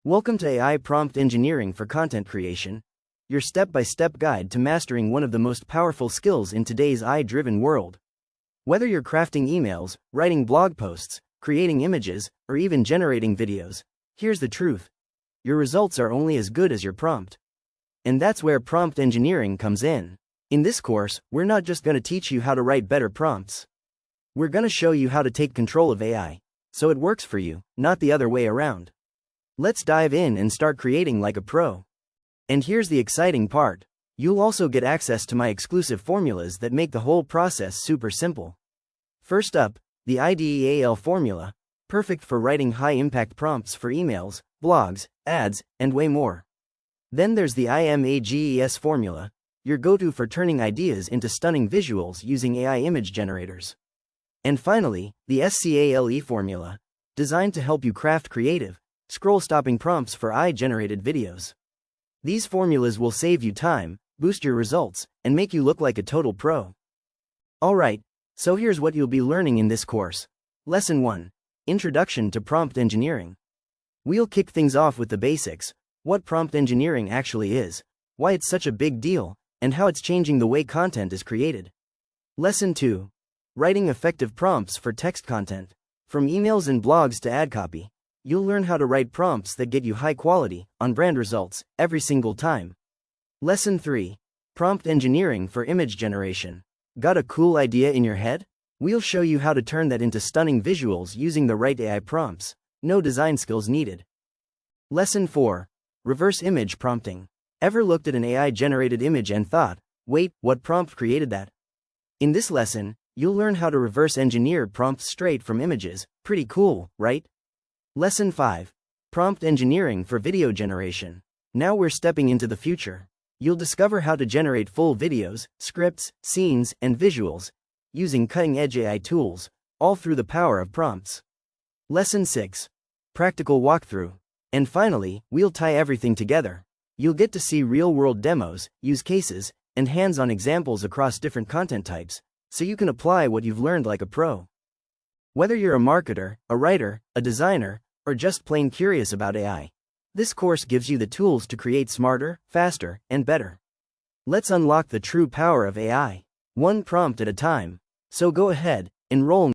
Welcome to AI Prompt Engineering for Content Creation, your step-by-step guide to mastering one of the most powerful skills in today's AI-driven world. Whether you're crafting emails, writing blog posts, creating images, or even generating videos, here's the truth. Your results are only as good as your prompt. And that's where prompt engineering comes in. In this course, we're not just going to teach you how to write better prompts. We're going to show you how to take control of AI, so it works for you, not the other way around. Let's dive in and start creating like a pro. And here's the exciting part. You'll also get access to my exclusive formulas that make the whole process super simple. First up, the IDEAL formula, perfect for writing high-impact prompts for emails, blogs, ads, and way more. Then there's the IMAGES formula, your go-to for turning ideas into stunning visuals using AI image generators. And finally, the SCALE formula, designed to help you craft creative, scroll-stopping prompts for AI-generated videos. These formulas will save you time, boost your results, and make you look like a total pro. Alright, so here's what you'll be learning in this course. Lesson 1. Introduction to Prompt Engineering. We'll kick things off with the basics, what prompt engineering actually is, why it's such a big deal, and how it's changing the way content is created. Lesson 2. Writing effective prompts for text content. From emails and blogs to ad copy, you'll learn how to write prompts that get you high-quality, on-brand results, every single time. Lesson 3. Prompt engineering for image generation. Got a cool idea in your head? We'll show you how to turn that into stunning visuals using the right AI prompts. No design skills needed. Lesson 4. Reverse image prompting. Ever looked at an AI-generated image and thought, wait, what prompt created that? In this lesson, you'll learn how to reverse engineer prompts straight from images. Pretty cool, right? Lesson 5. Prompt engineering for video generation. Now we're stepping into the future. You'll discover how to generate full videos, scripts, scenes, and visuals, using cutting-edge AI tools, all through the power of prompts. Lesson 6. Practical walkthrough. And finally, we'll tie everything together. You'll get to see real-world demos, use cases, and hands-on examples across different content types, so you can apply what you've learned like a pro. Whether you're a marketer, a writer, a designer, or just plain curious about AI, this course gives you the tools to create smarter, faster, and better. Let's unlock the true power of AI, one prompt at a time. So go ahead, enroll